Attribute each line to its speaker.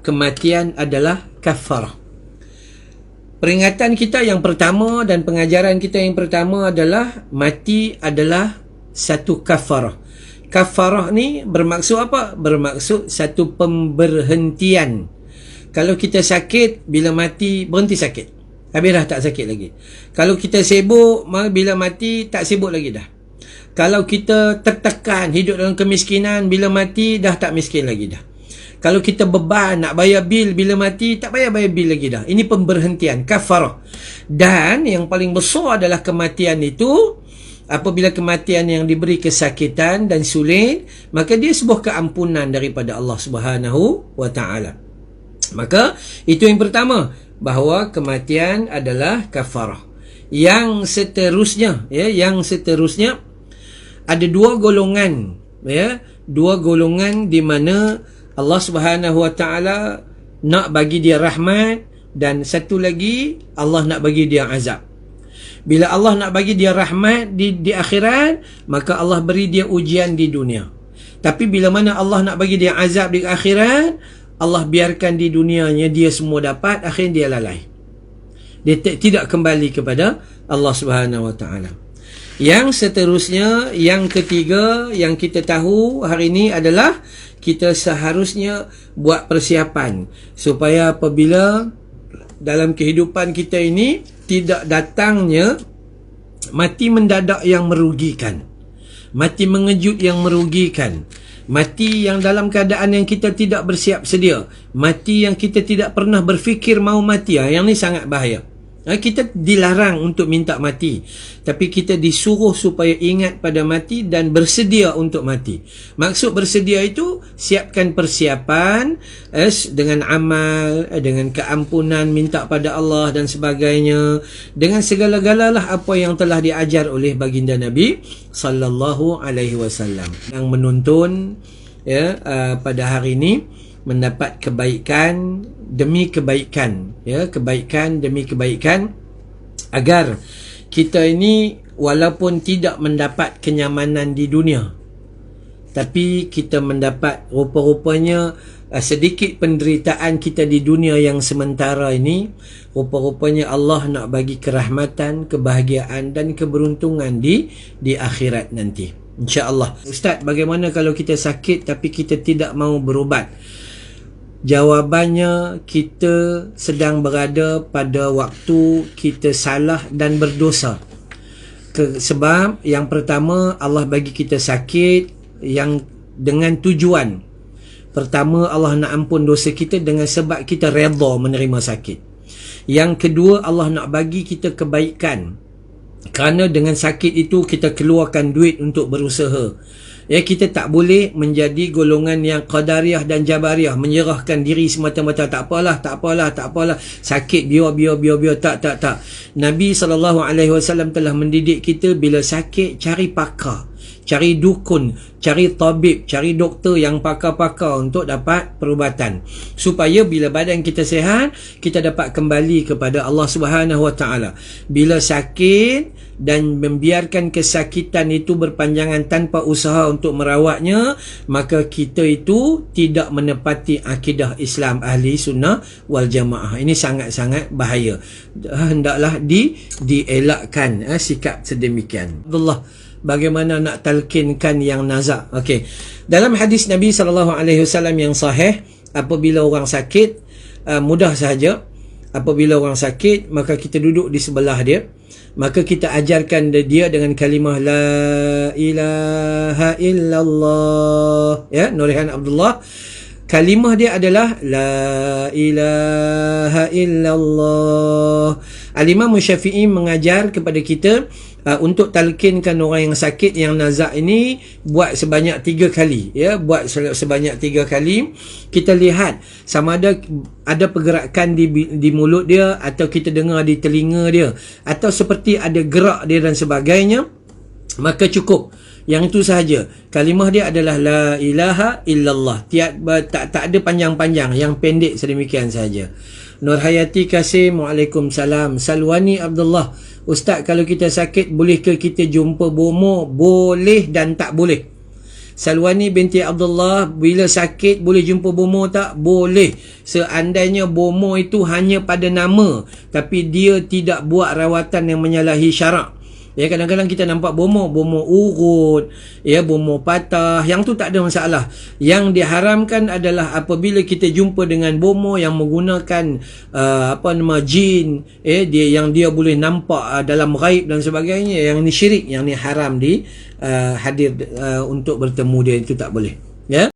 Speaker 1: kematian adalah kafarah. Peringatan kita yang pertama dan pengajaran kita yang pertama adalah mati adalah satu kafarah. Kafarah ni bermaksud apa? Bermaksud satu pemberhentian. Kalau kita sakit, bila mati berhenti sakit, habis dah tak sakit lagi. Kalau kita sibuk, bila mati tak sibuk lagi dah. Kalau kita tertekan, hidup dalam kemiskinan, bila mati dah tak miskin lagi dah. Kalau kita beban nak bayar bil, bila mati tak bayar bil lagi dah. Ini pemberhentian, kafarah. Dan yang paling besar adalah kematian itu, apabila kematian yang diberi kesakitan dan sulit, maka dia sebuah keampunan daripada Allah Subhanahu wa taala. Maka itu yang pertama, bahawa kematian adalah kafarah. Yang seterusnya, ada dua golongan, dua golongan di mana Allah Subhanahu wa taala nak bagi dia rahmat, dan satu lagi Allah nak bagi dia azab. Bila Allah nak bagi dia rahmat di akhirat, maka Allah beri dia ujian di dunia. Tapi bila mana Allah nak bagi dia azab di akhirat, Allah biarkan di dunianya dia semua dapat, akhirnya dia lalai. Dia tidak kembali kepada Allah Subhanahu wa taala. Yang seterusnya, yang ketiga yang kita tahu hari ini adalah kita seharusnya buat persiapan supaya apabila dalam kehidupan kita ini tidak datangnya mati mendadak yang merugikan, mati mengejut yang merugikan, mati yang dalam keadaan yang kita tidak bersiap sedia, mati yang kita tidak pernah berfikir mau mati. Yang ni sangat bahaya. Kita dilarang untuk minta mati, tapi kita disuruh supaya ingat pada mati dan bersedia untuk mati. Maksud bersedia itu, siapkan persiapan dengan amal, dengan keampunan, minta pada Allah dan sebagainya, dengan segala-galalah apa yang telah diajar oleh baginda Nabi sallallahu alaihi wasallam. Yang menonton pada hari ini mendapat kebaikan demi kebaikan, kebaikan demi kebaikan, agar kita ini walaupun tidak mendapat kenyamanan di dunia, tapi kita mendapat rupa-rupanya sedikit penderitaan kita di dunia yang sementara ini, rupa-rupanya Allah nak bagi kerahmatan, kebahagiaan dan keberuntungan di akhirat nanti, insya-Allah. Ustaz, bagaimana kalau kita sakit tapi kita tidak mau berubat? Jawabannya, kita sedang berada pada waktu kita salah dan berdosa. Sebab yang pertama, Allah bagi kita sakit yang dengan tujuan. Pertama, Allah nak ampun dosa kita dengan sebab kita redha menerima sakit. Yang kedua, Allah nak bagi kita kebaikan, kerana dengan sakit itu kita keluarkan duit untuk berusaha. Kita tak boleh menjadi golongan yang qadariyah dan jabariyah, menyerahkan diri semata-mata. Tak apalah, sakit biar, tak. Nabi SAW telah mendidik kita, bila sakit cari pakar, cari dukun, cari tabib, cari doktor yang pakar-pakar untuk dapat perubatan, supaya bila badan kita sihat, kita dapat kembali kepada Allah Subhanahu wa taala. Bila sakit dan membiarkan kesakitan itu berpanjangan tanpa usaha untuk merawatnya, maka kita itu tidak menepati akidah Islam ahli sunnah wal jamaah. Ini sangat-sangat bahaya. Hendaklah dielakkan sikap sedemikian. Abdullah, bagaimana nak talkinkan yang nazak? Okey. Dalam hadis Nabi SAW yang sahih, apabila orang sakit, mudah sahaja. Apabila orang sakit, maka kita duduk di sebelah dia, maka kita ajarkan dia dengan kalimah la ilaha illallah. Nurihan Abdullah, kalimah dia adalah la ilaha illallah. Al-Imam Syafi'i mengajar kepada kita untuk talkinkan orang yang sakit yang nazak ini, buat sebanyak 3 kali. Buat sebanyak 3 kali. Kita lihat sama ada pergerakan di mulut dia, atau kita dengar di telinga dia, atau seperti ada gerak dia dan sebagainya, maka cukup. Yang itu sahaja. Kalimah dia adalah la ilaha illallah. Tak ada panjang-panjang, yang pendek sedemikian sahaja. Nurhayati Kasim, Waalaikumsalam. Salwani Abdullah, Ustaz, kalau kita sakit, bolehkah kita jumpa bomo? Boleh dan tak boleh. Salwani binti Abdullah bila sakit boleh jumpa bomoh tak? Boleh. Seandainya bomoh itu hanya pada nama, tapi dia tidak buat rawatan yang menyalahi syarak. Ya, kadang-kadang kita nampak bomoh urut, ya, bomoh patah, yang tu tak ada masalah. Yang diharamkan adalah apabila kita jumpa dengan bomoh yang menggunakan jin, dia yang dia boleh nampak dalam ghaib dan sebagainya, yang ni syirik, yang ni haram di hadir untuk bertemu dia, itu tak boleh. Ya.